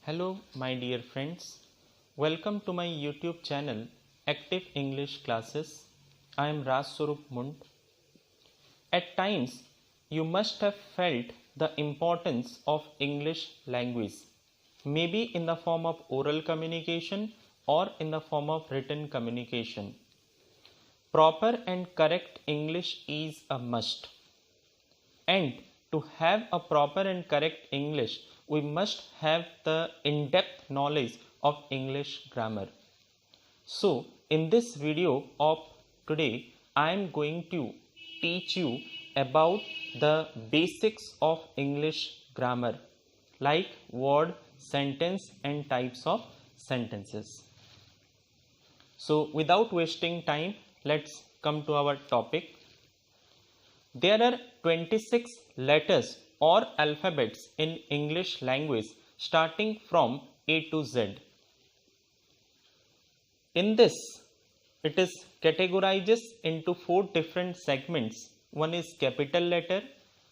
Hello, my dear friends. Welcome to my YouTube channel Active English Classes. I am Raj Swarup Mund. At times, you must have felt the importance of English language, maybe in the form of oral communication or in the form of written communication. Proper and correct English is a must. And to have a proper and correct English, we must have the in-depth knowledge of English grammar. So, in this video of today, I am going to teach you about the basics of English grammar, like word, sentence, and types of sentences. So, without wasting time, let's come to our topic. There are 26 letters or alphabets in English language starting from A to Z. In this, it is categorized into 4 different segments. One is capital letter,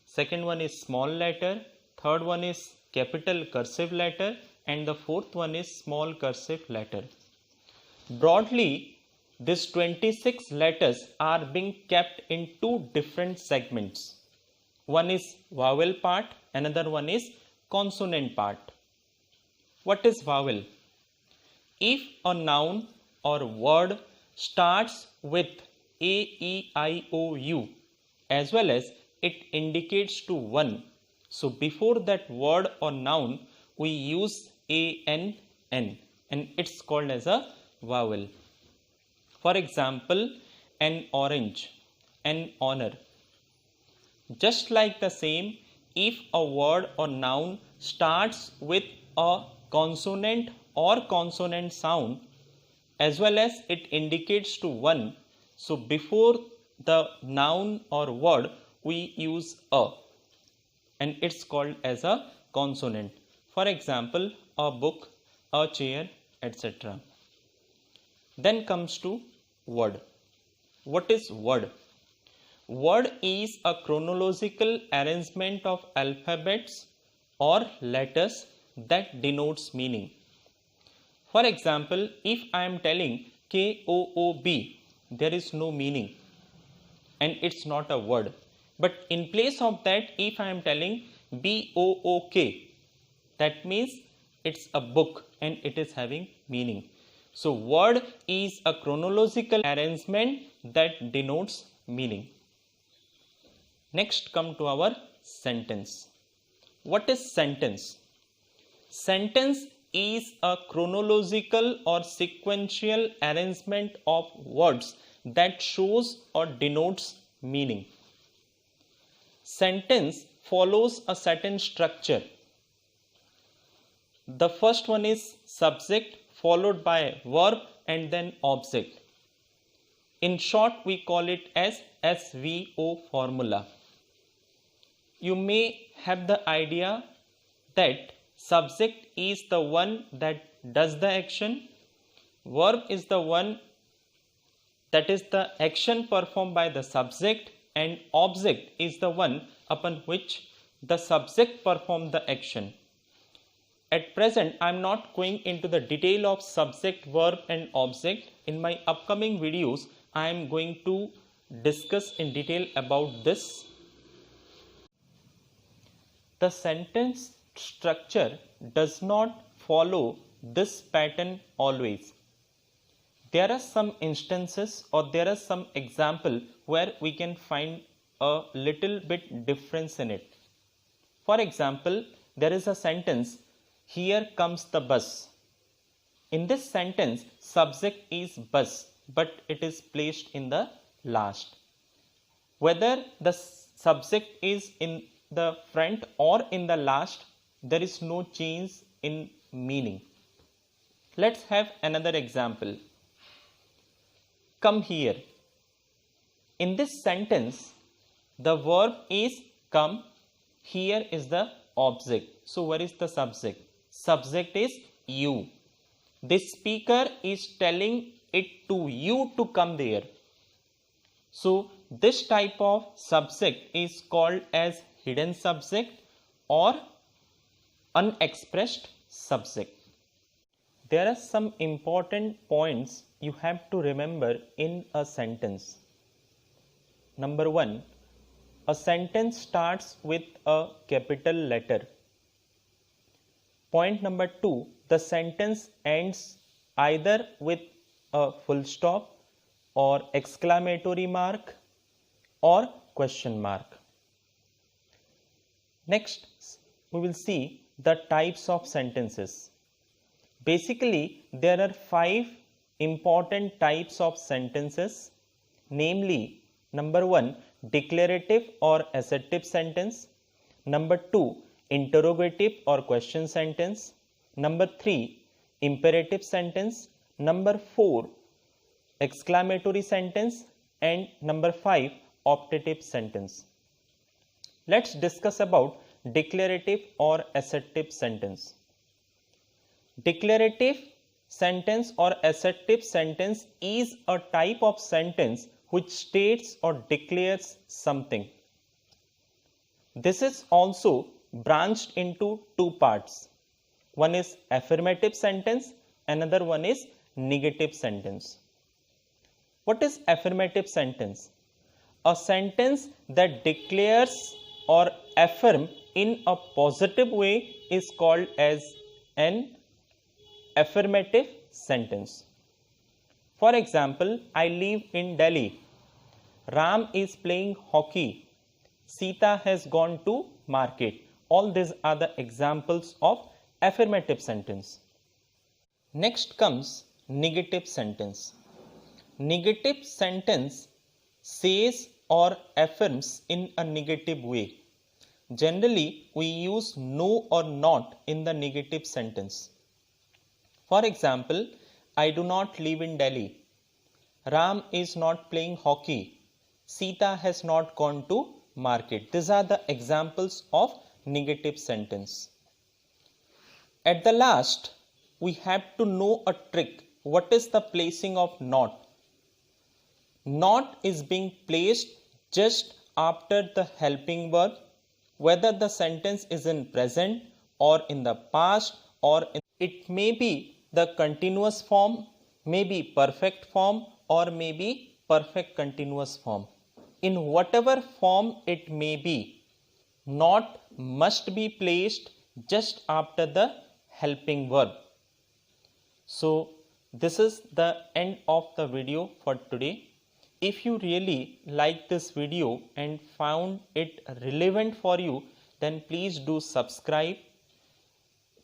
second one is small letter, third one is capital cursive letter, and the fourth one is small cursive letter. Broadly, these 26 letters are being kept in 2 different segments. One is vowel part, another one is consonant part. What is vowel? If a noun or word starts with A, E, I, O, U, as well as it indicates to 1. So before that word or noun, we use A, N, N, and it's called as a vowel. For example, an orange, an honor. Just like the same, if a word or noun starts with a consonant or consonant sound, as well as it indicates to 1, so before the noun or word, we use a, and it's called as a consonant. For example, a book, a chair, etc. Then comes to word. What is word? Word is a chronological arrangement of alphabets or letters that denotes meaning. For example, if I am telling K-O-O-B, there is no meaning and it's not a word. But in place of that, if I am telling B-O-O-K, that means it's a book and it is having meaning. So, word is a chronological arrangement that denotes meaning. Next, come to our sentence. What is sentence? Sentence is a chronological or sequential arrangement of words that shows or denotes meaning. Sentence follows a certain structure. The first one is subject, followed by verb and then object. In short, we call it as SVO formula. You may have the idea that subject is the one that does the action, verb is the one that is the action performed by the subject, and object is the one upon which the subject performs the action. At present, I am not going into the detail of subject, verb and object. In my upcoming videos, I am going to discuss in detail about this. The sentence structure does not follow this pattern always. There are some instances or there are some examples where we can find a little bit difference in it. For example, there is a sentence, here comes the bus. In this sentence, subject is bus, but it is placed in the last. Whether the subject is in the front or in the last, there is no change in meaning. Let's have another example. Come here. In this sentence, the verb is come, here is the object. So where is the subject? Subject is you. This speaker is telling it to you to come there. So this type of subject is called as hidden subject or unexpressed subject. There are some important points you have to remember in a sentence. Number 1, a sentence starts with a capital letter. Point number 2, the sentence ends either with a full stop or exclamatory mark or question mark. Next, we will see the types of sentences. Basically, there are 5 important types of sentences, namely, number 1, declarative or assertive sentence. Number 2, interrogative or question sentence. Number 3, imperative sentence. Number 4, exclamatory sentence. And number 5, optative sentence. Let's discuss about declarative or assertive sentence. Declarative sentence or assertive sentence is a type of sentence which states or declares something. This is also branched into 2 parts. One is affirmative sentence, another one is negative sentence. What is affirmative sentence? A sentence that declares or affirm in a positive way is called as an affirmative sentence. For example, I live in Delhi. Ram is playing hockey. Sita has gone to market. All these are the examples of affirmative sentence. Next comes negative sentence. Negative sentence says or affirms in a negative way. Generally, we use no or not in the negative sentence. For example, I do not live in Delhi. Ram is not playing hockey. Sita has not gone to market. These are the examples of negative sentence. At the last, we have to know a trick. What is the placing of not? Not is being placed just after the helping verb, whether the sentence is in present or in the past, or it may be the continuous form, may be perfect form, or may be perfect continuous form. In whatever form it may be, not must be placed just after the helping verb. So this is the end of the video for today. If you really like this video and found it relevant for you, then please do subscribe.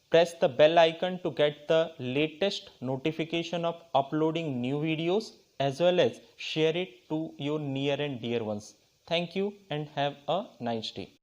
Press the bell icon to get the latest notification of uploading new videos, as well as share it to your near and dear ones. Thank you and have a nice day.